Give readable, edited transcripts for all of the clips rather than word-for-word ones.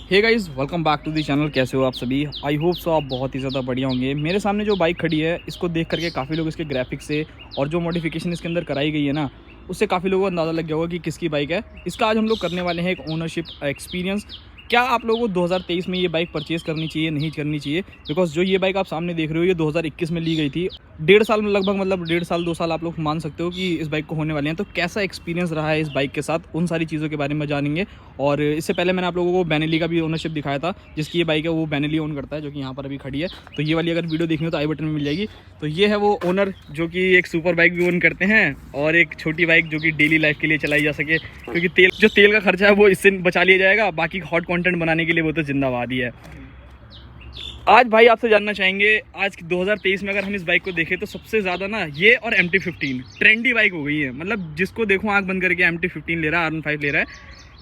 Hey guys, welcome back to the channel. कैसे हो आप सभी? आई होप सो आप बहुत ही ज़्यादा बढ़िया होंगे। मेरे सामने जो बाइक खड़ी है, इसको देख करके काफ़ी लोग इसके ग्राफिक्स से और जो मॉडिफिकेशन इसके अंदर कराई गई है ना, उससे काफ़ी लोगों को अंदाज़ा लग गया होगा कि किसकी बाइक है। इसका आज हम लोग करने वाले हैं एक ओनरशिप एक्सपीरियंस। क्या आप लोगों को 2023 में ये बाइक परचेज़ करनी चाहिए, नहीं करनी चाहिए? बिकॉज जो ये बाइक आप सामने देख रहे हो, ये 2021 में ली गई थी। 1.5 साल में लगभग, मतलब 1.5 साल 2 साल आप लोग मान सकते हो कि इस बाइक को होने वाले हैं। तो कैसा एक्सपीरियंस रहा है इस बाइक के साथ, उन सारी चीज़ों के बारे में जानेंगे। और इससे पहले मैंने आप लोगों को बेनेली का भी ओनरशिप दिखाया था, जिसकी ये बाइक है वो बेनेली ओन करता है, जो कि यहाँ पर अभी खड़ी है। तो ये वाली अगर वीडियो देखनी हो तो आई बटन में मिल जाएगी। तो ये है वो ओनर जो कि एक सुपर बाइक भी ओन करते हैं और एक छोटी बाइक जो कि डेली लाइफ के लिए चलाई जा सके, क्योंकि तेल का खर्चा है वो इससे बचा लिया जाएगा। बाकी हॉट कंटेंट बनाने के लिए वो तो जिंदाबाद ही है। आज भाई आपसे जानना चाहेंगे, आज 2023 में अगर हम इस बाइक को देखें तो सबसे ज़्यादा ना ये और MT-15 ट्रेंडी बाइक हो गई है। मतलब जिसको देखो आंख बंद करके MT-15 ले रहा है, R15 ले रहा है।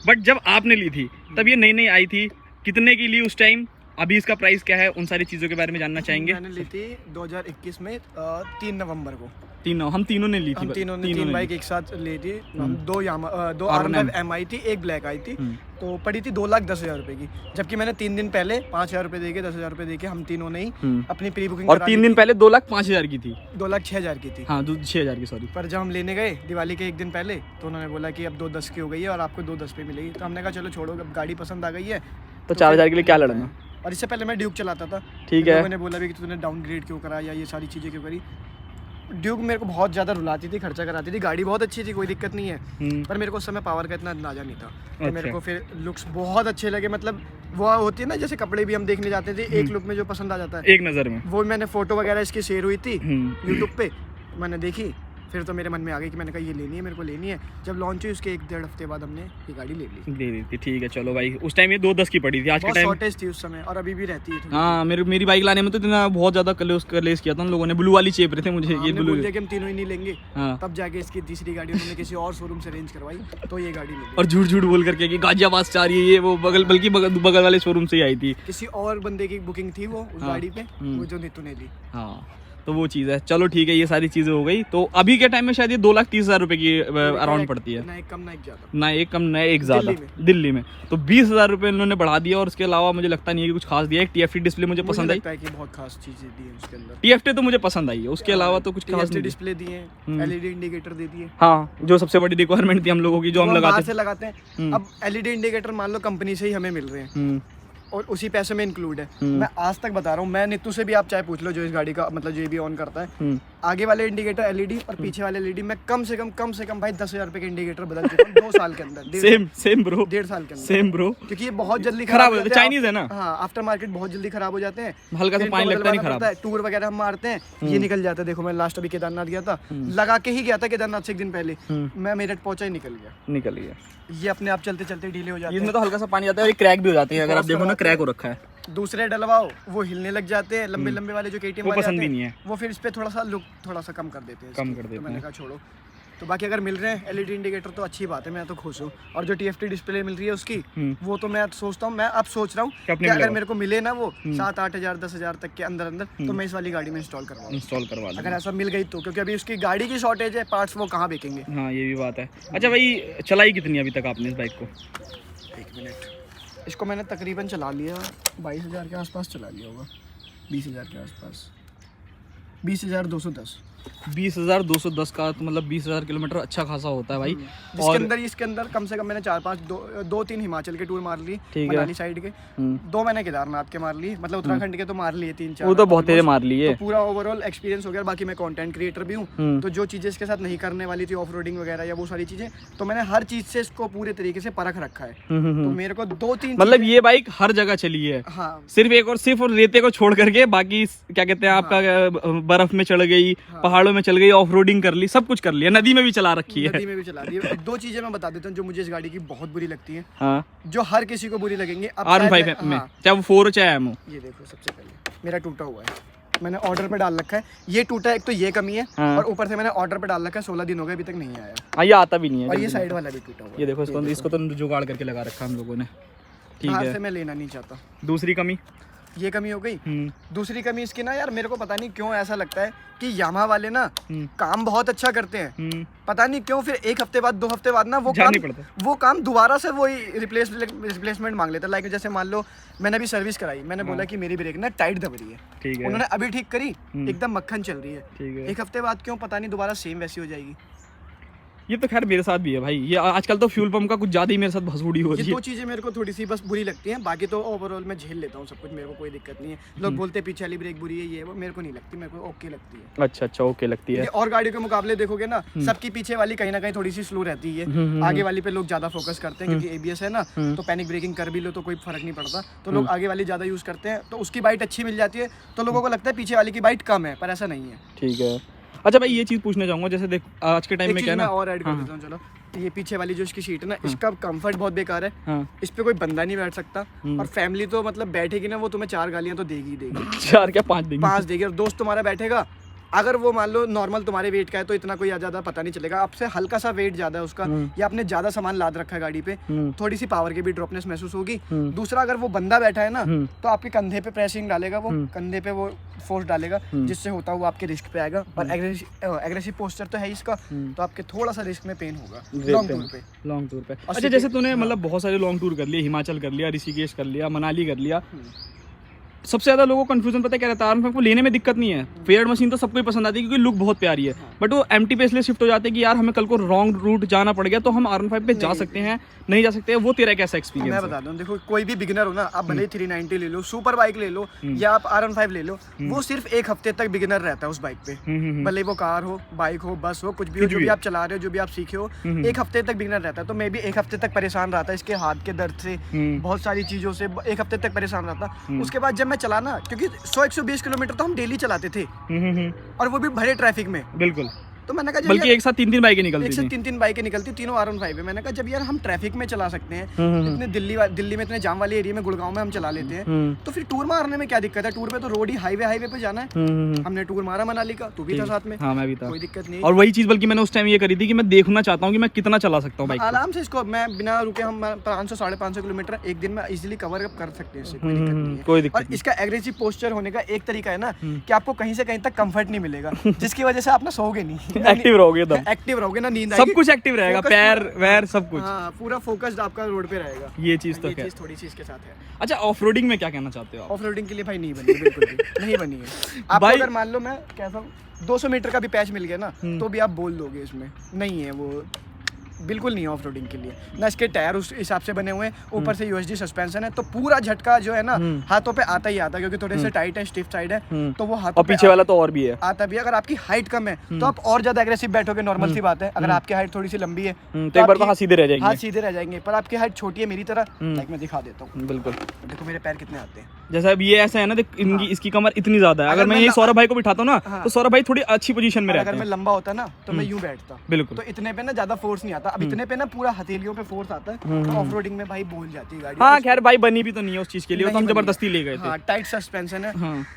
बट जब आपने ली थी तब ये नई नई आई थी, कितने की ली उस टाइम, अभी इसका प्राइस क्या है, उन सारी चीज़ों के बारे में जानना चाहेंगे। मैंने ली थी 2021 में 3 नवंबर को। हम तीनों ने ली थी। हम तीनों ने तीन बाइक एक साथ ली थी। हम दो R1 M आई थी, एक ब्लैक आई थी। तो पड़ी थी 2,10,000 रुपए की। जबकि मैंने 3 दिन पहले 5,000 रुपए देके 10,000 रुपए देके हम तीनों ने ही अपनी प्री बुकिंग और 3 दिन पहले 2,05,000 की थी। 2,06,000 की थी। हाँ, 6,000 की, सॉरी। पर जब हम लेने गए दिवाली के एक दिन पहले, तो उन्होंने बोला कि अब 2,10 की हो गई है और आपको 2,10 पे मिलेगी। तो हमने कहा चलो छोड़ो, अब गाड़ी पसंद आ गई है तो 4,000 के लिए क्या लड़ना। और इससे पहले मैं ड्यूक चलाता था। ठीक है। मैंने बोला भी कि तूने डाउनग्रेड क्यों करा या ये सारी चीज़ें क्यों करी। ड्यूक मेरे को बहुत ज़्यादा रुलाती थी, खर्चा कराती थी। गाड़ी बहुत अच्छी थी, कोई दिक्कत नहीं है, पर मेरे को उस समय पावर का इतना अंदाजा नहीं था। तो मेरे को फिर लुक्स बहुत अच्छे लगे। मतलब वो होती है ना, जैसे कपड़े भी हम देखने जाते थे, एक लुक में जो पसंद आ जाता है एक नज़र में, वो मैंने फोटो वगैरह इसकी शेयर हुई थी यूट्यूब पे, मैंने देखी। फिर तो मेरे मन में आ गई कि मैंने कहा ये लेनी है, मेरे को लेनी है। जब लॉन्च हुई उसके 1-1.5 हफ्ते बाद हमने ये गाड़ी ले ली थी। ठीक है, चलो भाई। उस टाइम ये 2,10 की पड़ी थी, आज के टाइम शॉर्टेज थी उस समय, और अभी भी रहती है। हाँ, मेरी बाइक लाने में तो इतना बहुत ज्यादा कलेस किया था उन लोगों ने। ब्लू वाली चेप रहे थे मुझे। ये ब्लू बोल दिया कि हम तीनों ही नहीं लेंगे। हाँ। तब जाके इसकी तीसरी गाड़ी उन्होंने किसी और शोरूम से अरेंज करवाई, तो ये गाड़ी मिली। और झूठ बोल करके कि गाजियाबाद से आ रही है ये वो, बगल वाले शोरूम से ही आई थी। किसी और बंदे की बुकिंग थी वो उस गाड़ी पे, वो जो नीतू ने ली। हाँ, तो वो चीज़ है। चलो ठीक है, ये सारी चीज़ें हो गई। तो अभी के टाइम में शायद ये 2,30,000 रुपए की अराउंड पड़ती है। ना एक कम ना एक ज़्यादा, ना एक कम ना एक ज़्यादा दिल्ली में। तो 20,000 रुपये उन्होंने बढ़ा दिया। और उसके अलावा मुझे लगता नहीं है कि कुछ खास दिया। एक TFT डिस्प्ले मुझे पसंद आई, कि बहुत खास चीज़ें दी है उसके अंदर। TFT तो मुझे पसंद आई है, उसके अलावा तो कुछ खास नहीं। डिस्प्ले दिए, LED इंडिकेटर दे दिए। हाँ, जो सबसे बड़ी रिक्वायरमेंट थी हम लोगों की, जो हम लगाते हैं। अब LED इंडिकेटर मान लो कंपनी से ही हमें मिल रहे हैं और उसी पैसे में इंक्लूड है। मैं आज तक बता रहा हूँ, मैं नीतू से भी आप चाहे पूछ लो, जो इस गाड़ी का मतलब जो भी ऑन करता है, आगे वाले इंडिकेटर LED और पीछे वाले LED में कम से कम भाई 10,000 रुपए के इंडिकेटर बदल चुका हूं 2 साल के अंदर। सेम ब्रो, 1.5 साल के अंदर सेम ब्रो, क्योंकि ये बहुत जल्दी खराब हो जाते हैं। चाइनीज है ना। हाँ, आफ्टर मार्केट बहुत जल्दी खराब हो जाते हैं, हल्का सा पानी लगता नहीं खराब। टूर वगैरह हम मारते हैं, ये निकल जाता है। देखो मैं लास्ट अभी केदारनाथ गया था, लगा के ही गया था केदारनाथ से एक दिन पहले, मैं मेरठ पहुंचा ही निकल गया। ये अपने आप चलते चलते ढीले हो जाते हैं। इसमें तो हल्का सा पानी आता है और क्रैक भी हो जाती है। अगर आप देखो ना, क्रैक हो रखा है। दूसरे डलवाओ वो हिलने लग जाते हैं। लंबे वाले जो KTM वाले पसंद ही नहीं है, वो फिर इस पे थोड़ा सा लुक थोड़ा सा कम कर देते हैं। तो मैंने कहा छोड़ो। तो बाकी अगर मिल रहे हैं LED इंडिकेटर तो अच्छी बात है, मैं तो खुश हूँ। और जो TFT डिस्प्ले मिल रही है उसकी, वो तो मैं सोचता हूँ, मैं अब सोच रहा हूँ कि अगर मेरे को मिले ना वो 7-8 हज़ार 10,000 तक के अंदर तो मैं इस वाली गाड़ी में इंस्टॉल करवा लूँ। अगर ऐसा मिल गई तो, क्योंकि अभी उसकी गाड़ी की शॉर्टेज है, पार्ट्स वो कहाँ बेचेंगे। हाँ, ये भी बात है। अच्छा भाई, चलाई कितनी अभी तक आपने इस बाइक को? 1 मिनट। इसको मैंने तकरीबन चला लिया 22,000 के आसपास चला लिया होगा, 20,000 के आसपास, 20,210। 20,210 का तो मतलब 20,000 किलोमीटर अच्छा खासा होता है भाई। इसके अंदर कम से कम मैंने 2-3 हिमाचल के टूर मार लिए, मनाली साइड के, 2 मैंने केदारनाथ के मार लिए, मतलब उत्तराखंड के तो मार लिए 3-4, वो तो बहुत तेरे मार लिए। तो पूरा ओवरऑल एक्सपीरियंस हो गया। बाकी मैं कंटेंट क्रिएटर भी हूँ, तो जो चीज़ें इसके साथ नहीं करने वाली थी, ऑफ रोडिंग वगैरह या वो सारी चीज़ें, तो मैंने हर चीज़ से इसको पूरे तरीके से परख रखा है। तो मेरे को 2-3 मतलब ये बाइक हर जगह चली है। हाँ, सिर्फ रेते को छोड़ करके, बाकी क्या कहते हैं आपका, बर्फ में चढ़ गई, पहाड़ों में चल गई, ऑफ रोडिंग कर ली, सब कुछ कर लिया, नदी में भी चला रखी है। नदी में भी चला दी है। 2 चीजें मैं बता देता हूँ जो मुझे इस गाड़ी की बहुत बुरी लगती है। हाँ। जो हर किसी को बुरी लगेंगे। R15 में, चाहे वो 4 हो चाहे M हो। ये देखो, सबसे पहले मेरा टूटा हुआ है, मैंने ऑर्डर पे डाल रखा है, ये टूटा है, एक तो ये कमी है। और ऊपर से मैंने ऑर्डर पे डाल रखा है, 16 दिन हो गए अभी तक नहीं आया। हाँ, ये आता भी नहीं है। और ये साइड वाला भी टूटा हुआ है, ये देखो, इसको तो जुगाड़ करके लगा रखा है हम लोगों ने। ठीक है, से मैं लेना नहीं चाहता। दूसरी कमी ये कमी हो गई। दूसरी कमी इसकी ना यार, मेरे को पता नहीं क्यों ऐसा लगता है कि यामाहा वाले ना काम बहुत अच्छा करते हैं, पता नहीं क्यों फिर 1 हफ्ते बाद 2 हफ्ते बाद ना वो काम दोबारा से वही रिप्लेसमेंट मांग लेता है। लाइक जैसे मान लो मैंने अभी सर्विस कराई, मैंने बोला कि मेरी ब्रेक ना टाइट दब रही है, ठीक है, उन्होंने अभी ठीक करी, एकदम मक्खन चल रही है, 1 हफ्ते बाद क्यों पता नहीं दोबारा सेम वैसी हो जाएगी। ये तो खैर मेरे साथ भी है भाई, ये आजकल तो फ्यूल पंप का कुछ ज्यादा ही मेरे साथ भसुड़ी हो रही है। ये 2 चीजें मेरे को थोड़ी सी बस बुरी लगती हैं, बाकी तो ओवरऑल मैं झेल लेता हूँ सब कुछ, मेरे को कोई दिक्कत नहीं है। लोग बोलते हैं पीछे वाली ब्रेक बुरी है, ये वो, मेरे को नहीं लगती, मेरे को ओके लगती है। अच्छा ओके लगती है। और गाड़ियों के मुकाबले देखोगे ना, सबकी पीछे वाली कहीं ना कहीं थोड़ी सी स्लो रहती है, आगे वाली पे लोग ज्यादा फोकस करते हैं क्योंकि ABS है ना, तो पैनिक ब्रेकिंग कर भी लो तो कोई फर्क नहीं पड़ता, तो लोग आगे वाली ज्यादा यूज करते हैं, तो उसकी बाइट अच्छी मिल जाती है, तो लोगों को लगता है पीछे वाली की बाइट कम है, पर ऐसा नहीं है। ठीक है। अच्छा भाई ये चीज़ पूछना चाहूँगा, जैसे देख आज के टाइम में क्या ना, और ऐड कर देता हूँ, चलो ये पीछे वाली जो इसकी सीट है ना, इसका कंफर्ट बहुत बेकार है, इस पे कोई बंदा नहीं बैठ सकता, और फैमिली तो मतलब बैठेगी ना, वो तुम्हें 4 गालियां तो देगी 4 क्या 5 देगी, 5 देगी। और दोस्त तुम्हारा बैठेगा, अगर वो मान लो नॉर्मल तुम्हारे वेट का है तो इतना कोई ज़्यादा पता नहीं चलेगा, आपसे हल्का सा वेट ज़्यादा है उसका, या आपने ज़्यादा सामान लाद रखा है गाड़ी पे, थोड़ी सी पावर की भी ड्रॉपनेस महसूस होगी। दूसरा, अगर वो बंदा बैठा है ना, तो आपके कंधे पे प्रेसिंग डालेगा, वो कंधे पे वो फोर्स डालेगा, जिससे होता हुआ आपके रिस्क पे आएगा, और एग्रेसिव पोस्चर तो है इसका, तो आपके थोड़ा सा रिस्क में पेन होगा लॉन्ग टूर पे। अच्छा जैसे तूने मतलब बहुत सारे लॉन्ग टूर कर लिए, हिमाचल कर लिया, ऋषिकेश कर लिया, मनाली कर लिया, सबसे ज़्यादा लोगों को कंफ्यूजन पता है क्या रहता है, R15 को लेने में दिक्कत नहीं है, फेयर्ड मशीन तो सबको ही पसंद आती है क्योंकि लुक बहुत प्यारी है, बट वो एम्प्टी पे इसलिए शिफ्ट हो जाते हैं कि यार हमें कल को रॉन्ग रूट जाना पड़ गया तो हम R15 पे जा सकते हैं, नहीं जा सकते हैं। वो तेरा कैसा एक्सपीरियंस है? मैं बता दूं, देखो कोई भी बिगिनर हो ना, आप भले 390 ले लो, सुपर बाइक ले लो, या आप R15 ले लो, वो सिर्फ 1 हफ्ते तक बिगिनर रहता है उस बाइक पे, भले वो कार हो, बाइक हो, बस हो, कुछ भी हो, जो भी आप चला रहे हो, जो भी आप सीखे हो, 1 हफ्ते तक बिगिनर रहता है। तो मैं भी 1 हफ्ते तक परेशान रहा था, इसके हाथ के दर्द से, बहुत सारी चीज़ों से 1 हफ्ते तक परेशान रहा था। उसके बाद जब मैं चला ना, क्योंकि 100-120 किलोमीटर तो हम डेली चलाते थे, और वो भी भरे ट्रैफिक में, बिल्कुल, तो मैंने कहा बल्कि एक साथ 3-3 बाइकें निकलती थी, 3 बाइकें निकलती, तीनों R15 है। मैंने कहा जब यार हम ट्रैफिक में चला सकते हैं, इतने दिल्ली में इतने जाम वाले एरिया में, गुड़गांव में हम चला लेते हैं, तो फिर टूर मारने में क्या दिक्कत है? टूर पे तो रोड ही हाईवे पे जाना है। हमने टूर मारा मनाली का, तू भी था साथ में। हाँ मैं भी था, कोई दिक्कत नहीं। और वही चीज बल्कि मैंने उस टाइम ये करी थी कि मैं देखना चाहता हूँ कि मैं कितना चला सकता हूँ बाइक, आराम से इसको मैं बिना रुके हम 500-550 किलोमीटर एक दिन में इजीली कवर अप कर सकते हैं, कोई दिक्कत नहीं है। कोई दिक्कत और इसका एग्रेसिव पोस्चर होने का एक तरीका है ना, कि आपको कहीं से कहीं तक कंफर्ट नहीं मिलेगा, जिसकी वजह से आप ना सोओगे नहीं, एक्टिव रहोगे, एक्टिव रहोगे ना, नींद सब कुछ एक्टिव रहेगा, पैर वैर सब कुछ, हाँ, पूरा फोकस्ड आपका रोड पे रहेगा। ये चीज तो है, थोड़ी सी इसके साथ है। अच्छा ऑफ रोडिंग में क्या कहना चाहते हो आप? ऑफ रोडिंग के लिए भाई नहीं बनी, बिल्कुल भी नहीं बनी है। आपको अगर मान लो मैं कहता हूँ 200 मीटर का भी पैच मिल गया ना, तो भी आप बोल दोगे इसमें नहीं है, वो बिल्कुल नहीं है ऑफ रोडिंग के लिए ना। इसके टायर उस हिसाब से बने हुए हैं, ऊपर से USD सस्पेंशन है, तो पूरा झटका जो है ना हाथों पे आता ही आता है, क्योंकि थोड़े से टाइट है, स्टिफ साइड है, तो वो हाथों और पीछे वाला तो और भी है, आता भी। अगर आपकी हाइट कम है तो आप और ज्यादा एग्रेसिव बैठोगे, नॉर्मल सी बात है। अगर आपकी हाइट थोड़ी सी लंबी है तो एक बार तो हाथ सीधे रह जाएंगे, हाथ सीधे रह जाएंगे, पर आपकी हाइट छोटी है मेरी तरह, लाइक मैं दिखा देता हूँ, बिल्कुल देखो मेरे पैर कितने आते हैं। जैसा अब ये ऐसा है ना, इनकी इसकी कमर इतनी ज्यादा है, अगर मैं ये सौरभ भाई को बिठाता हूँ ना, तो सौरभ भाई थोड़ी अच्छी पोजीशन में रहते हैं। अगर मैं लंबा होता ना तो मैं यूं बैठता, बिल्कुल, तो इतने पे ना ज्यादा फोर्स नहीं आता। अब इतने पे ना पूरा हथेलियों पे फोर्स आता है, ऑफ रोडिंग में भाई बोल जाती है गाड़ी। हाँ खैर भाई बनी भी तो नहीं है उस चीज के लिए, तो हम जबरदस्ती ले गए थे। हाँ, टाइट सस्पेंशन है,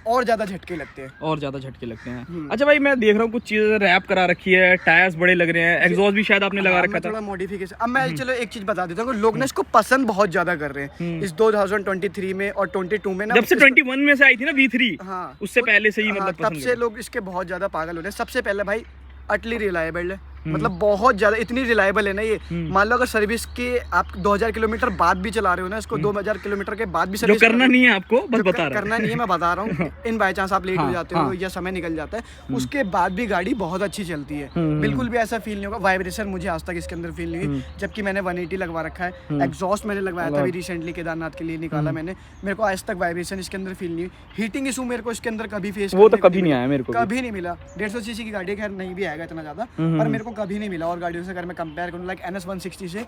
और ज्यादा झटके लगते हैं, और ज्यादा झटके लगते हैं। अच्छा भाई मैं देख रहा हूँ कुछ चीजें रैप करा रखी है, टायर्स बड़े लग रहे हैं, एग्जॉस्ट भी शायद आपने लगा रखा था, थोड़ा मॉडिफिकेशन। अब मैं चलो एक चीज बता देता हूँ, लोग ना इसको पसंद बहुत ज्यादा कर रहे हैं इस 2023 में और 22 में ना, जब से 21 में से आई थी ना V3, हाँ, उससे पहले से ही मतलब तब से लोग इसके बहुत ज्यादा पागल हो रहे हैं। सबसे पहले भाई अटली रिलायबल है, मतलब बहुत ज्यादा, इतनी रिलायबल है ना ये। मान लो अगर सर्विस के आप 2000 किलोमीटर बाद भी चला रहे हो ना इसको, 2000 किलोमीटर के बाद भी सर्विस करना नहीं है आपको, बस बता रहा करना नहीं है, मैं बता रहा हूँ। इन बाई चांस आप लेट हो जाते हो या समय निकल जाता है, उसके बाद भी गाड़ी बहुत अच्छी चलती है, बिल्कुल भी ऐसा फील नहीं होगा। वाइब्रेशन मुझे आज तक इसके अंदर फील नहीं हुई, जबकि मैंने 180 लगवा रखा है। एग्जॉस्ट मैंने लगवाया था अभी रिसेंटली, केदारनाथ के लिए निकाला मैंने, मेरे को आज तक वाइब्रेशन इसके अंदर फील नहीं हुई। हीटिंग इशू मेरे को इसके अंदर कभी फेस, वो तो कभी नहीं आया मेरे को, कभी नहीं मिला। 150 सीसी की गाड़ी खैर नहीं भी आएगा इतना ज्यादा, पर मेरे को कभी नहीं मिला। और गाड़ियों से अगर मैं कंपेयर करूँ, लाइक NS 160 से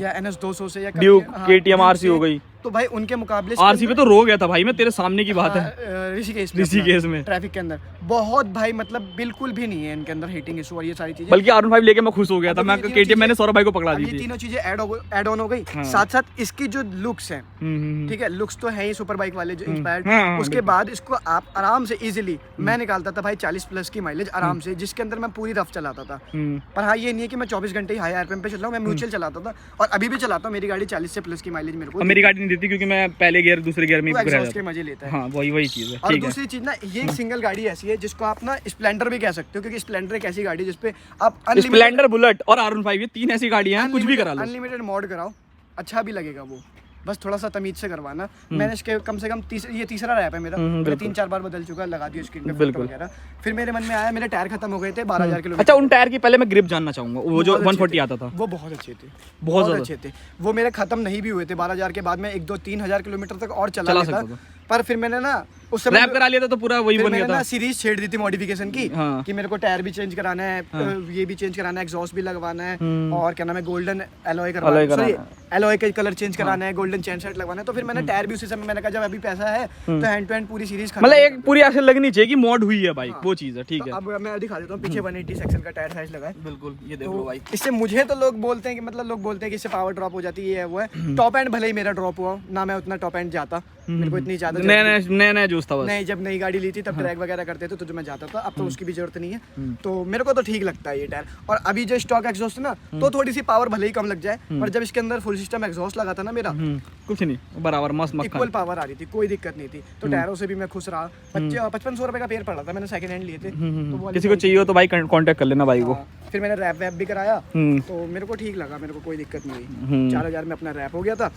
या NS 200 से या ड्यूक, KTM RC हो गई, तो भाई उनके मुकाबले RC पे तो रो गया था भाई मैं, तेरे सामने की बात है। ऋषिकेश में ट्रैफिक के अंदर बहुत भाई, मतलब बिल्कुल भी नहीं है इनके अंदर हीटिंग इशू और ये सारी चीजें। बल्कि R15 लेके मैं खुश हो गया था, मैं KTM मैंने सौरभ भाई को पकड़ा दी थी। ये तीनों चीजें ऐड ऑन हो गई, साथ साथ इसकी जो लुक्स हैं, ठीक है, लुक्स तो है ही सुपर बाइक वाले जो इंस्पायर्ड। उसके बाद इसको आप आराम से इजीली, मैं निकालता था भाई 40+ की माइलेज आराम से, जिसके अंदर मैं पूरी रफ चलाता था। पर हाँ ये नहीं है कि मैं 24 घंटे हाई RPM पे चल रहा हूँ, मैं म्यूचुअल चलाता था और अभी भी चलाता हूँ। मेरी गाड़ी 40 से प्लस की माइलेज मेरे को, मेरी गाड़ी नहीं देती क्योंकि मैं पहले गियर दूसरे गियर में घुरा एग्जॉस्ट जाता के मजे लेता है। हाँ वही चीज़ है। और ठीक है। दूसरी चीज ना, ये एक सिंगल गाड़ी ऐसी है जिसको आप ना स्प्लेंडर भी कह सकते हो, क्योंकि स्प्लेंडर एक ऐसी गाड़ी है जिसपे आप स्प्लेंडर, बुलेट और R15 ये 3 ऐसी गाड़ियां हैं, कुछ भी करा लो, अनलिमिटेड मॉड कराओ, अच्छा भी लगेगा वो, बस थोड़ा सा तमीज से करवाना। मैंने इसके कम से कम ये तीसरा रैप है मेरा, मैंने 3-4 बार बदल चुका, लगा दिया स्क्रीन पे बिल्कुल वगैरह। फिर मेरे मन में आया, मेरे टायर खत्म हो गए थे 12,000 किलोमीटर। अच्छा, उन टायर की पहले मैं ग्रिप जानना चाहूंगा, वो जो 140 आता था, वो बहुत अच्छे थे, बहुत अच्छे थे वो। मेरे खत्म नहीं भी हुए थे 12,000 के बाद, मैं 2-3 हज़ार किलोमीटर तक और चला सकता था। पर फिर मैंने ना उस समय रैप करा लिया था तो पूरा वही बन गया था। सीरीज छेड़ दी थी मॉडिफिकेशन की, हाँ। कि मेरे को टायर भी चेंज कराना है, ये भी चेंज कराना है, एग्जॉस्ट भी लगवाना है, और क्या नाम है, गोल्डन एलॉय करवाना है, सॉरी एलॉय का कलर चेंज कराना है, गोल्डन चेन सेट लगवाना है। तो फिर मैंने टायर भी उसी समय, मैंने कहा जब अभी पैसा है तो हैंड टू हैंड पूरी सीरीज, मतलब एक पूरी ऐसे लगनी चाहिए कि मॉड हुई है बाइक, वो चीज है। ठीक है, अब मैं दिखा देता हूँ। पीछे 180 सेक्शन का टायर साइज लगा है, बिल्कुल, ये देख लो भाई। इससे मुझे तो लोग बोलते हैं कि मतलब लोग बोलते हैं कि इससे पावर ड्रॉप हो जाती है, वो है। टॉप एंड भले ही मेरा ड्रॉप हुआ ना, मैं उतना टॉप एंड जाता, मेरे को इतनी ज्यादा नया जूस था बस। नहीं, जब नई गाड़ी ली थी तब ड्रैग वगैरह करते थे तो जो मैं जाता था, अब तो उसकी भी जरूरत नहीं है। तो मेरे को तो ठीक लगता है ये टायर। और अभी जो स्टॉक एग्जॉस्ट है ना, तो थोड़ी सी पावर भले ही कम लग जाए, पर जब इसके अंदर फुल सिस्टम एग्जॉस्ट लगा था ना मेरा, कुछ नहीं, बराबर मस्त मक्खन, इक्वल पावर आ रही थी, कोई दिक्कत नहीं थी। तो टायरों से भी मैं खुश रहा। 5500 रुपए का पेयर पड़ा था, मैंने सेकंड हैंड लिए थे। तो वो किसी को चाहिए हो तो भाई कांटेक्ट कर लेना भाई को। फिर मैंने रैप वैप भी कराया, तो मेरे को ठीक लगा, मेरे को कोई दिक्कत नहीं हुई। 4,000 में अपना रैप हो गया था।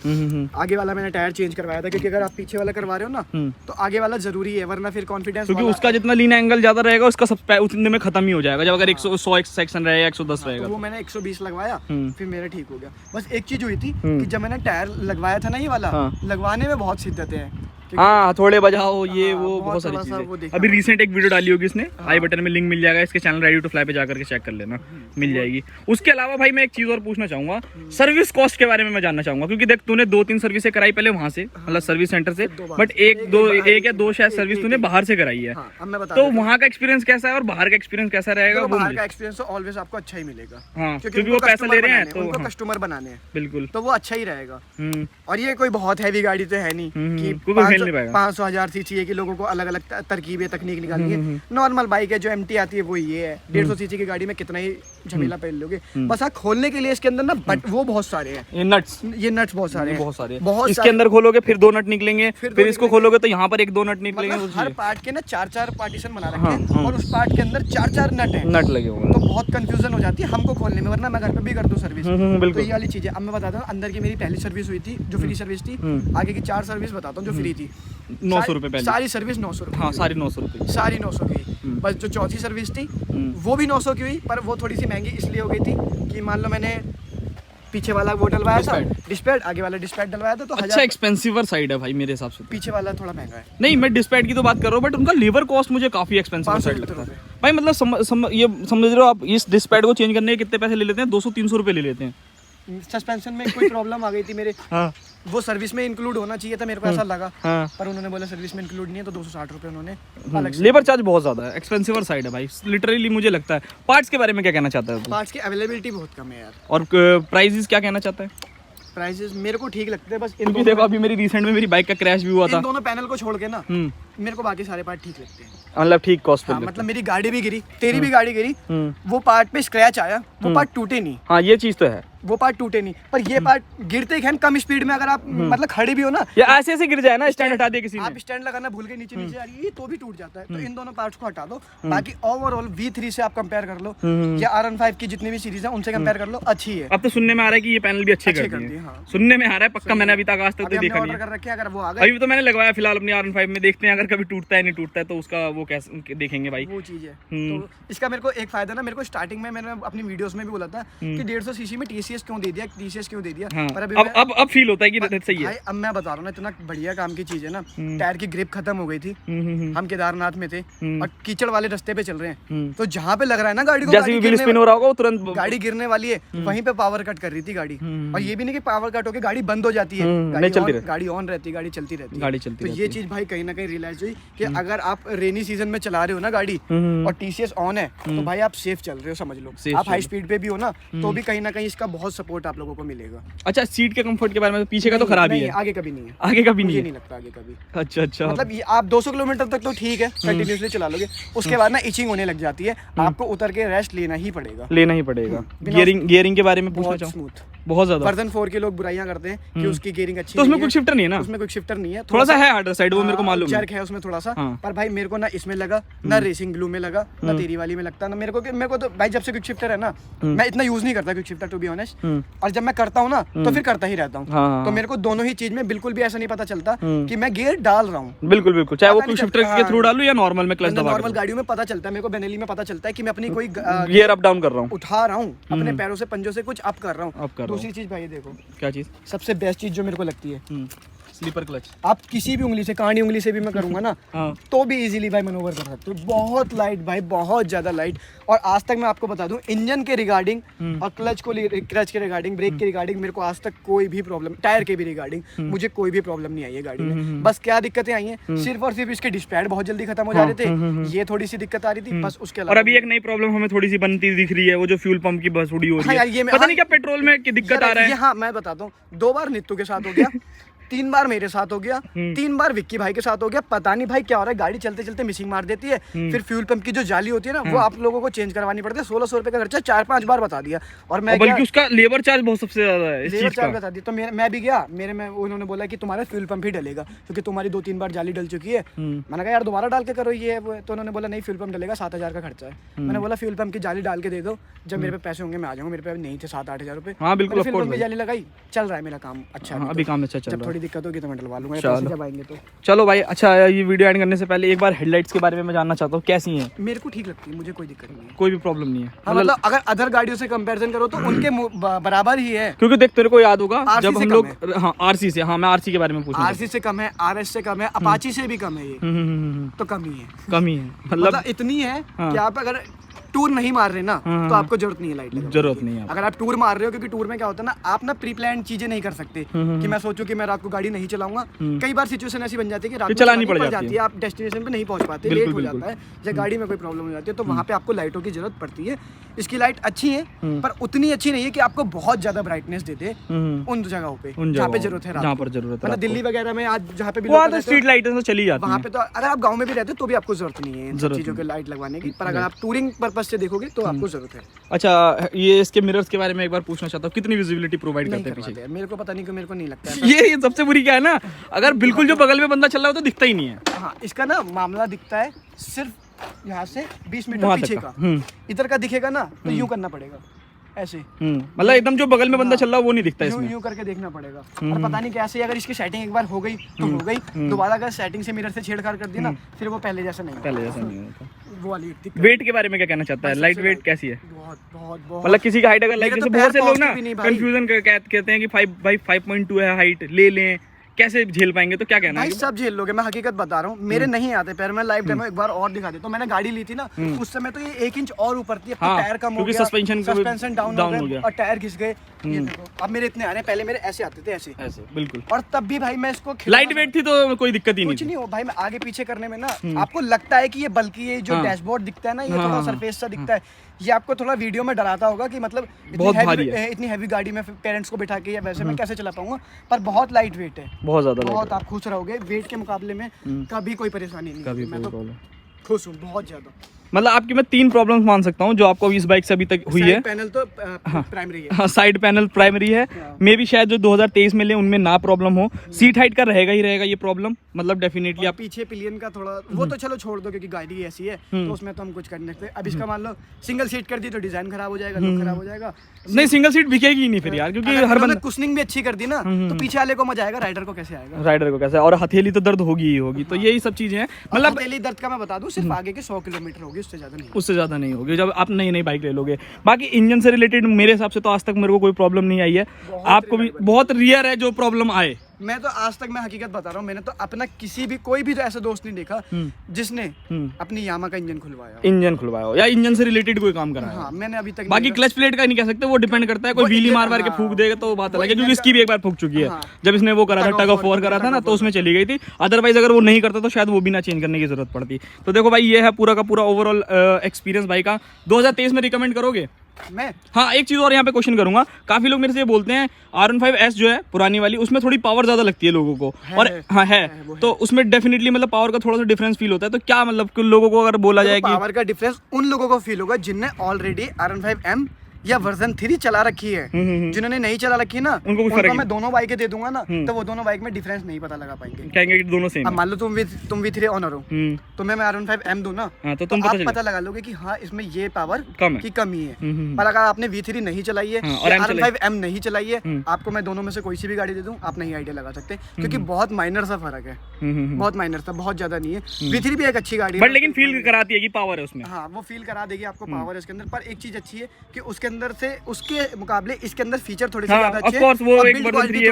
आगे वाला मैंने टायर चेंज करवाया था, क्योंकि अगर आप पीछे वाला करवा रहे हो ना तो आगे वाला जरूरी है, वरना फिर कॉन्फिडेंस, क्योंकि उसका जितना लीन एंगल ज्यादा रहेगा उसका सब उतने में खत्म ही हो जाएगा। जब अगर 100 सेक्शन रहेगा, 110 रहेगा, तो वो मैंने 120 लगवाया, फिर मेरा ठीक हो गया। बस एक चीज हुई थी कि जब मैंने टायर लगवाया था ना ये वाला, लगवाने में बहुत शिद्दत है। हाँ, थोड़े बजाओ, ये वो बहुत सारी वो चीजें। अभी रिसेंट एक वीडियो डाली होगी इसने, आई बटन में लिंक मिल जाएगा, इसके चैनल रेडी टू फ्लाई पे जाकर के चेक कर लेना, मिल जाएगी। उसके अलावा भाई मैं एक चीज और पूछना चाहूंगा, सर्विस कॉस्ट के बारे में मैं जानना चाहूंगा, क्योंकि देख तूने 2-3 सर्विसें कराई पहले वहां से, मतलब सर्विस सेंटर से, बट एक या दो शायद सर्विस तूने बाहर से कराई है। तो वहाँ का एक्सपीरियंस कैसा है और बाहर का एक्सपीरियंस कैसा रहेगा? बाहर का एक्सपीरियंस ऑलवेज आपको अच्छा ही मिलेगा, क्योंकि वो पैसा ले रहे हैं तो उनको कस्टमर बनाने हैं, बिल्कुल, तो वो अच्छा ही रहेगा। और ये कोई बहुत हैवी गाड़ी तो है नहीं कि 500,000 सीसी है कि लोगों को अलग अलग तरकीबें तकनीक निकालनी है। नॉर्मल बाइक है, जो एमटी आती है वो ये है। 150 सीसी की गाड़ी में कितना ही झमेला पहन लोगे। बस आप खोलने के लिए इसके अंदर ना बट वो बहुत सारे हैं, ये नट्स बहुत सारे हैं, इसके अंदर खोलोगे फिर 2 नट निकलेंगे, फिर इसको खोलोगे तो यहाँ पर 1-2 नट निकलेंगे। हर पार्ट के ना 4-4 पार्टीशन बना रखे हैं, और उस पार्ट के अंदर 4-4 नट लगे हुए, तो बहुत कंफ्यूजन हो जाती है हमको खोलने में, वरना मैं घर पे भी कर दूं सर्विस। तो ये वाली चीज है। अब मैं बताता हूँ, अंदर की मेरी पहली सर्विस हुई थी जो फ्री सर्विस थी, आगे की 4 सर्विस बताता हूँ जो फ्री थी। 900 रुपए पहले, सारी सर्विस 900 रुपए। हाँ, सारी 900 रुपए, सारी 900 की। बस जो चौथी सर्विस थी वो भी 900 की हुई, पर वो थोड़ी सी महंगी इसलिए हो गई थी कि मान लो मैंने पीछे वाला वो डलवाया था डिस्पैड, आगे वाला डिस्पैड डलवाया था, तो अच्छा एक्सपेंसिवर साइड है भाई मेरे हिसाब से। पीछे वाला थोड़ा महंगा है। नहीं, मैं डिस्पैड की तो बात कर रहा हूँ, बट उनका लेबर कॉस्ट मुझे काफी एक्सपेंसिव साइड लगता है भाई। मतलब ये समझ रहे हो आप, इस डिस्पैड को चेंज करने के कितने पैसे ले लेते हैं? 200-300 रुपए ले लेते हैं। सस्पेंशन में कोई प्रॉब्लम आ गई थी मेरे, वो सर्विस में इंक्लूड होना चाहिए था, मेरे को ऐसा लगा, पर उन्होंने बोला सर्विस में इंक्लूड नहीं है, तो 260 रुपए उन्होंने अलग से। लेबर चार्ज बहुत ज्यादा है, एक्सपेंसिव साइड है भाई, लिटरली मुझे लगता है। पार्ट्स के बारे में क्या कहना चाहता है? पार्ट्स की अवेलेबिलिटी बहुत कम है यार। और प्राइसेस क्या कहना चाहता है? प्राइसेस मेरे को ठीक लगते हैं, बस क्योंकि देखो अभी मेरी रिसेंट में मेरी बाइक का क्रैश भी हुआ था। इन दोनों पैनल को छोड़ के ना मेरे को बाकी सारे पार्ट ठीक लगते हैं, मतलब ठीक कॉस्ट पे। मतलब मेरी गाड़ी भी गिरी, तेरी भी गाड़ी गिरी, वो पार्ट पे स्क्रैच आया, वो पार्ट टूटे नहीं। हाँ, ये चीज तो है, वो पार्ट टूटे नहीं, पर ये पार्ट गिरते ही कम स्पीड में अगर आप मतलब खड़े भी हो ना, या ऐसे ऐसे गिर जाए ना, स्टैंड हटा दे किसी ने, आप स्टैंड लगाना भूल के नीचे आ रही है तो भी टूट जाता है। तो इन दोनों पार्ट्स को हटा दो, बाकी ओवरऑल V3 से आप कंपेयर कर लो या R15 की जितनी भी सीरीज है उनसे कंपेयर कर लो, अच्छी है। अब तो सुनने में आ रहा है कि ये पैनल भी अच्छे करती है, सुनने में आ रहा है, पक्का मैंने अभी तक आज तक तो देखा नहीं है। अगर वो आ गए, अभी तो मैंने लगवाया फिलहाल अपनी R15 में, देखते हैं अगर कभी टूटता है नहीं टूटता है तो उसका वो कैसे देखेंगे भाई, वो चीज है। तो इसका मेरे को एक फायदा ना, मेरे को स्टार्टिंग में मैंने अपनी वीडियोस में भी बोला था कि 150 सीसी में TCS क्यों दे दिया, TCS क्यों दे दिया, पर अभी अब फील होता है कि सही है। अब मैं बता रहा हूँ ना, इतना बढ़िया काम की चीज है ना, टायर की ग्रिप खत्म हो गई थी, हम केदारनाथ में थे और कीचड़ वाले रास्ते पे चल रहे हैं, तो जहाँ पे लग रहा है ना गाड़ी को, जैसे व्हील स्पिन हो रहा होगा तुरंत गाड़ी गिरने वाली है, वहीं पे पावर कट कर रही थी गाड़ी। और ये भी नहीं कि पावर कट होकर गाड़ी बंद हो जाती है, गाड़ी ऑन रहती है, गाड़ी चलती रहती है। तो ये चीज भाई कहीं ना कहीं रियलाइज हुई कि अगर आप रेनी सीजन में चला रहे हो ना गाड़ी और TCS ऑन है, तो भाई आप सेफ चल रहे हो, समझ लो। आप हाई स्पीड पे भी हो ना, तो भी कहीं ना कहीं इसका बहुत सपोर्ट आप लोगों को मिलेगा। अच्छा, सीट के कंफर्ट के बारे में? पीछे का तो खराब ही है, आगे कभी नहीं है, आगे कभी नहीं लगता आगे कभी। अच्छा, मतलब आप 200 किलोमीटर तक तो ठीक है, कंटिन्यूसली चला लोगे, उसके बाद ना इचिंग होने लग जाती है, आपको उतर के रेस्ट लेना ही पड़ेगा। गियरिंग के बारे में पूछना चाहूँ? बहुत ज्यादा। वर्जन 4 के लोग बुराइयां करते हैं कि उसकी गियरिंग अच्छी तो उसमें कुछ शिफ्टर नहीं है ना? उसमें कोई शिफ्टर नहीं है, थोड़ा सा है हार्डर साइड, वो मेरे को मालूम है। जर्क है उसमें थोड़ा सा, पर भाई मेरे को ना इसमें लगा, ना रेसिंग ब्लू में लगा, ना तेरी वाली में लगता, ना मेरे को तो भाई जब से क्विक शिफ्टर है ना, मैं इतना यूज नहीं करता quick shifter to be honest, और जब मैं करता हूँ ना तो फिर करता ही रहता हूँ। तो मेरे को दोनों ही चीज में बिल्कुल भी ऐसा नहीं पता चलता कि मैं गियर डाल रहा हूँ। बिल्कुल बिल्कुल, चाहे वो क्विक शिफ्टर के थ्रू डालूं या नॉर्मल में क्लच दबा। नॉर्मल गाड़ियों में पता चलता है, मेरे को बेनेली में पता चलता है कि मैं अपनी कोई गियर अप डाउन कर रहा हूँ, उठा रहा हूँ अपने पैरों से, पंजों से कुछ अप कर रहा हूँ। दूसरी चीज भाई देखो, क्या चीज सबसे बेस्ट चीज जो मेरे को लगती है, स्लीपर क्लच। आप किसी भी उंगली से, कानी उंगली से भी मैं करूंगा ना तो भी इजीली भाई मैनूवर कर सकते हो। बहुत लाइट भाई, बहुत ज्यादा लाइट। और आज तक मैं आपको बता दूं, इंजन के रिगार्डिंग और क्लच के रिगार्डिंग, ब्रेक के रिगार्डिंग मेरे को आज तक कोई भी प्रॉब्लम, टायर के भी रिगार्डिंग मुझे कोई भी प्रॉब्लम नहीं आई है गाड़ी में। बस क्या दिक्कतें आई हैं, सिर्फ और सिर्फ इसके डिस्पैड बहुत जल्दी खत्म हो जा रहे थे, ये थोड़ी सी दिक्कत आ रही थी बस, उसके अलावा। और अभी एक नई प्रॉब्लम हमें थोड़ी सी बनती दिख रही है, वो जो फ्यूल पंप की बसुड़ी हो रही है, पता नहीं क्या पेट्रोल में दिक्कत आ रहा है। हाँ मैं बताता हूँ, 2 बार नीतू के साथ हो गया, 3 बार मेरे साथ हो गया, 3 बार विक्की भाई के साथ हो गया। पता नहीं भाई क्या हो रहा है, गाड़ी चलते चलते मिसिंग मार देती है। फिर फ्यूल पंप की जो जाली होती है ना, वो आप लोगों को चेंज करवानी पड़ती है। 1600 रुपए का खर्चा 4-5 बार बता दिया। और मैं बल्कि उसका लेबर चार्ज बहुत सबसे ज्यादा है इस लेबर चीज चार्ज का। बता दिया। तो मैं भी गया, मेरे में उन्होंने बोला कि तुम्हारा फ्यूल पंप ही डलेगा क्योंकि तुम्हारी 2-3 बार जाली डल चुकी है। मैंने कहा यार दोबारा डाल के करो ये वो, तो उन्होंने बोला नहीं फ्यूल पंप डलेगा, 7000 का खर्चा है। मैंने बोला फ्यूल पंप की जाली डाल के दे दो, जब मेरे पे पैसे होंगे मैं आ जाऊंगा। मेरे पे नहीं थे 7-8 हजार रुपए। हाँ बिल्कुल, फ्यूल पंप की जाली लगाई, चल रहा है मेरा काम अच्छा। अभी काम अच्छा चल रहा है, थोड़ी दिक्कत होगी तो मैं डलवा लूंगा जब आएंगे तो। चलो भाई, अच्छा ये वीडियो एंड करने से पहले एक बार हेडलाइट्स के बारे में मैं जानना चाहता हूँ, कैसी हैं? मेरे को ठीक लगती है, मुझे कोई दिक्कत नहीं है, कोई भी प्रॉब्लम नहीं है। हाँ, मतलब अगर अदर गाड़ियों से कंपैरिजन करो तो उनके बराबर ही है। क्योंकि देख तेरे को याद होगा जब हम लोग, हाँ आरसी से, हाँ मैं आरसी के बारे में पूछूंगा। आरसी से कम है, आरएस से कम है, अपाची से भी कम है ये, तो कम ही है। कम ही है, मतलब इतनी है कि आप अगर टूर नहीं मार रहे ना तो आपको जरूरत नहीं है लाइट लगाने की। जरूरत नहीं है। अगर आप टूर मार रहे हो, क्योंकि टूर में क्या होता है ना, आप ना प्री प्लान चीजें नहीं कर सकते कि मैं सोचूं कि मैं रात को गाड़ी नहीं चलाऊंगा। कई बार सिचुएशन ऐसी बन जाती है कि रात को चलानी पड़ जाती है, आप डेस्टिनेशन पे नहीं पहुंच पाते, लेट हो जाता है, या गाड़ी में कोई प्रॉब्लम हो जाती है, तो वहाँ पे आपको लाइटों की जरूरत पड़ती है। इसकी लाइट अच्छी है पर उतनी अच्छी नहीं है कि आपको बहुत ज्यादा ब्राइटनेस दे दे उन जगहों पे जहाँ पे जरूरत है, जहाँ पर जरूरत है। दिल्ली वगैरह में आज जहाँ पे भी स्ट्रीट लाइट तो चली जाती है, वहाँ पे तो अगर आप गाँव में भी रहते तो भी आपको जरूरत नहीं है इन चीजों की लाइट लगवाने की, पर अगर आप टूरिंग पर्पज से देखोगे तो आपको जरूरत है। अच्छा, ये इसके मिरर्स के बारे में एक बार पूछना चाहता हूँ, कितनी विजिबिलिटी प्रोवाइड करते हैं पीछे? मेरे को पता नहीं, कि मेरे को नहीं लगता है। ये सबसे बुरी क्या है ना, अगर बिल्कुल जो बगल में बंदा चल रहा हो तो दिखता ही नहीं है। हाँ, इसका ना मामला दिखता है सिर्फ यहाँ से 20 मीटर पीछे का, इधर का दिखेगा ना तो यूं करना पड़ेगा ऐसे, मतलब एकदम जो बगल में बंदा चल रहा है वो नहीं दिखता इसमें, यूं करके देखना पड़ेगा। और पता नहीं कैसे, अगर इसकी सेटिंग एक बार हो गई तो हो गई, दोबारा अगर सेटिंग से मिरर से छेड़छाड़ कर दी ना फिर वो पहले जैसा नहीं होता। वो वाली वेट के बारे में क्या कहना चाहता है? लाइट वेट कैसी है? बहुत बहुत बहुत, मतलब किसी का हाइट अगर लाइक जैसे बहुत से लोग ना कंफ्यूजन कहते हैं कि 5.2 है हाइट, ले लें, कैसे झेल पाएंगे, तो क्या कहना है? भाई सब झेल लोगे, मैं हकीकत बता रहा हूँ, मेरे नहीं आते पैर। मैं लाइव डेमो एक बार और दिखा देता हूँ। मैंने गाड़ी ली थी ना उस समय तो ये 1 इंच और ऊपर थी, अब टायर कम हो गया, सस्पेंशन डाउन हो गया और टायर घिस गए। ये देखो अब मेरे इतने आ रहे हैं, पहले मेरे ऐसे आते थे, ऐसे बिल्कुल। और तब भी भाई मैं इसको लाइट वेट थी तो कोई दिक्कत ही कुछ नहीं हो भाई। मैं आगे पीछे करने में ना आपको लगता है कि ये बल्कि ये जो डैशबोर्ड दिखता है ना, ये थोड़ा सरफेस सा दिखता है, ये आपको थोड़ा वीडियो में डराता होगा कि मतलब इतनी हैवी गाड़ी में पेरेंट्स को बिठा के या वैसे मैं कैसे चला पाऊंगा, पर बहुत लाइट वेट है, बहुत ज्यादा, बहुत आप खुश रहोगे वेट के मुकाबले में, कभी कोई परेशानी नहीं, मैं तो खुश हूँ बहुत ज्यादा। मतलब आपकी मैं 3 प्रॉब्लम्स मान सकता हूँ जो आपको इस बाइक से अभी तक हुई है। पैनल तो प्राइमरी है, हाँ साइड पैनल प्राइमरी है, मे भी शायद जो 2023 में ले उनमें ना प्रॉब्लम हो। सीट हाइट का रहेगा ही रहेगा ये प्रॉब्लम, मतलब डेफिनेटली। आप पीछे पिलियन का थोड़ा वो तो चलो छोड़ दो क्योंकि गाड़ी ऐसी है तो उसमें तो हम कुछ कर नहीं सकते। अब इसका मान लो सिंगल सीट कर दी तो डिजाइन खराब हो जाएगा, लुक खराब हो जाएगा। नहीं सिंगल सीट बिकेगी ही नहीं फिर यार, क्योंकि हर बंदा कुशनिंग भी अच्छी कर दी ना तो पीछे वाले को मजा आएगा, राइडर को कैसे आएगा? राइडर को कैसे, और हथेली तो दर्द होगी ही होगी। तो यही सब चीजें हैं, मतलब हथेली दर्द का मैं बता दूं सिर्फ आगे के 100 किलोमीटर होगी, उससे ज्यादा नहीं, उससे ज्यादा नहीं होगी जब आप नई बाइक ले लोगे। बाकी इंजन से रिलेटेड मेरे हिसाब से तो आज तक मेरे को कोई प्रॉब्लम नहीं आई है। आपको भी बहुत रियर है जो प्रॉब्लम आए। मैं तो आज तक मैं हकीकत बता रहा हूँ, मैंने तो अपना किसी भी कोई भी तो ऐसा दोस्त नहीं देखा जिसने अपनी यामा का इंजन खुलवाया या इंजन से रिलेटेड कोई काम कराया। हाँ, मैंने अभी तक। बाकी क्लच प्लेट का नहीं कह सकते, वो डिपेंड करता है, कोई व्हीली मार के फूक देगा तो बात अलग है, क्योंकि इसकी भी एक बार फूक चुकी है। जब इसने वो करा था टग ऑफ वॉर करा था ना तो उसमें चली गई थी, अदरवाइज अगर वो नहीं करता तो शायद वो भी ना चेंज करने की जरूरत पड़ती। तो देखो भाई ये है पूरा का पूरा ओवरऑल एक्सपीरियंस बाइक का। 2023 में रिकमेंड करोगे? मैं हाँ एक चीज और यहाँ पे क्वेश्चन करूंगा, काफी लोग मेरे से बोलते हैं R15S जो है पुरानी वाली, उसमें थोड़ी पावर ज्यादा लगती है लोगों को, और हाँ है तो उसमें डेफिनेटली मतलब पावर का थोड़ा सा डिफरेंस फील होता है। तो क्या मतलब कुछ लोगों को अगर बोला जाए कि पावर का डिफरेंस उन लोगों को फील होगा जिनने ऑलरेडी R15M या वर्जन 3 चला रखी है, जिन्होंने नहीं चला रखी है ना, उनको मैं दोनों बाइकें दे दूंगा ना, तो वो दोनों बाइक में डिफरेंस नहीं पता लगा पाएंगे, कहेंगे कि दोनों सेम है। अब मान लो तुम V3 ऑनर हो, तो मैं R15M दूं ना, तो तुम आप पता लगा लोगे कि हाँ इसमें ये पावर की कमी है। पर अगर आपने V3 नहीं चलाई है और R15M नहीं चलाई है, आपको मैं दोनों में से कोई सी भी गाड़ी दे दूं, आप नहीं आइडिया लगा सकते, क्योंकि बहुत माइनर सा फर्क है, बहुत माइनर सा, बहुत ज्यादा नहीं है। V3 भी एक अच्छी गाड़ी है, लेकिन फील कराती है कि पावर है उसमें। हाँ, वो फील करा देगी आपको पावर है उसके अंदर। पर एक चीज अच्छी है कि उसके अंदर से उसके मुकाबले इसके अंदर फीचर थोड़े से ज्यादा अच्छे हैं। ऑफ कोर्स वो एक वर्जन 3 है,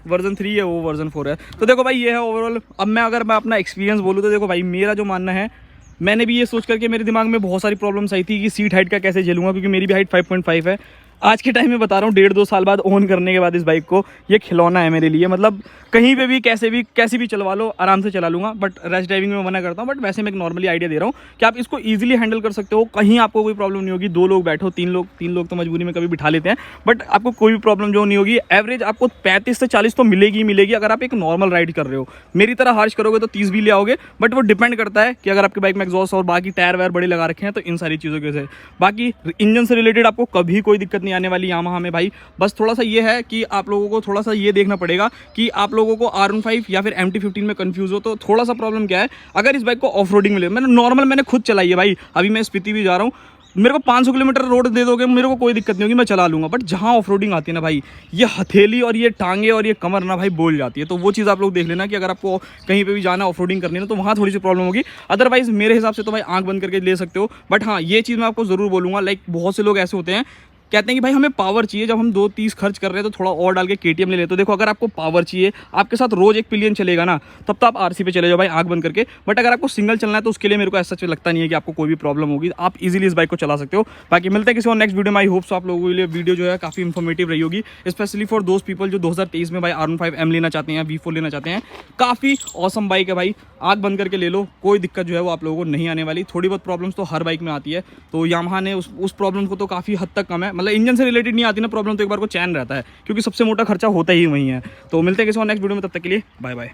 वर्जन 3 है, वो वर्जन 4 है। तो देखो भाई ये है ओवरऑल। अब मैं अगर मैं अपना एक्सपीरियंस बोलूँ तो देखो भाई मेरा जो मानना है, मैंने भी ये सोच करके मेरे दिमाग में बहुत सारी प्रॉब्लम्स आई थी कि सीट हाइट का कैसे झेलूंगा, क्योंकि मेरी भी हाइट 5.5 है। आज के टाइम में बता रहा हूँ 1.5-2 साल बाद ऑन करने के बाद इस बाइक को, ये खिलौना है मेरे लिए। मतलब कहीं पे भी कैसे भी चलवा लो, आराम से चला लूँगा। बट रैश ड्राइविंग में मना करता हूँ, बट वैसे मैं एक नॉर्मली आइडिया दे रहा हूँ कि आप इसको ईजिली हैंडल कर सकते हो, कहीं आपको कोई प्रॉब्लम नहीं होगी। 2 लोग बैठो, 3 लोग तो मजबूरी में कभी बिठा लेते हैं, बट आपको कोई भी प्रॉब्लम जो नहीं होगी। एवरेज आपको 35 से 40 तो मिलेगी अगर आप एक नॉर्मल राइड कर रहे हो। मेरी तरह हार्श करोगे तो 30 भी ले आओगे, बट वो डिपेंड करता है कि अगर आपकी बाइक में एग्जॉस्ट और बाकी टायर वायर बड़े लगा रखे हैं, तो इन सारी चीज़ों के वजह से। बाकी इंजन से रिलेटेड आपको कभी कोई दिक्कत नहीं आने वाली यामाहा में भाई। बस थोड़ा सा ये है कि आप लोगों को थोड़ा सा ये देखना पड़ेगा कि आप लोगों को R15 या फिर MT-15 में कंफ्यूज हो, तो थोड़ा सा प्रॉब्लम क्या है, अगर इस बाइक को ऑफ रोडिंग मिले, मैंने खुद चलाई है भाई। अभी मैं स्पीति भी जा रहा हूँ, मेरे को 500 किलोमीटर रोड दे दोगे, मेरे को कोई दिक्कत नहीं होगी, मैं चला लूँगा। बट जहाँ ऑफ रोडिंग आती है ना भाई, ये हथेली और ये टांगे और ये कमर ना भाई बोल जाती है। तो वो चीज़ आप लोग देख लेना कि अगर आपको कहीं पे भी जाना ऑफ रोडिंग करनी है ना, तो वहाँ थोड़ी सी प्रॉब्लम होगी। अदरवाइज मेरे हिसाब से तो भाई आंख बंद करके ले सकते हो। बट हाँ, ये चीज़ मैं आपको ज़रूर बोलूँगा, लाइक बहुत से लोग ऐसे होते हैं कहते हैं कि भाई हमें पावर चाहिए, जब हम 2-30 खर्च कर रहे हैं तो थोड़ा और डाल के KTM ले लेते। तो देखो, अगर आपको पावर चाहिए, आपके साथ रोज एक पिलियन चलेगा ना, तब तो आप RC पे चले जाओ भाई आंख बंद करके। बट अगर आपको सिंगल चलना है तो उसके लिए मेरे को ऐसा लगता नहीं है कि आपको कोई भी प्रॉब्लम होगी, आप इजीली इस बाइक को चला सकते हो। बाकी मिलते हैं किसी और नेक्स्ट वीडियो में। आई होप सो आप लोगों के लिए वीडियो जो है काफी इन्फॉर्मेटिव रही होगी, स्पेशली फॉर दोज पीपल जो 2023 में भाई R15M लेना चाहते हैं, V4 लेना चाहते हैं। काफी ऑसम बाइक है भाई, आंख बंद करके ले लो, कोई दिक्कत जो है वो आप लोगों को नहीं आने वाली। थोड़ी बहुत प्रॉब्लम्स तो हर बाइक में आती है, तो यामाहा ने उस प्रॉब्लम को तो काफी हद तक कम है। मतलब इंजन से रिलेटेड आती ना प्रॉब्लम, तो एक बार को चैन रहता है, क्योंकि सबसे मोटा खर्चा होता ही वही है। तो मिलते हैं किसी और नेक्स्ट वीडियो में, तब तक के लिए बाय बाय।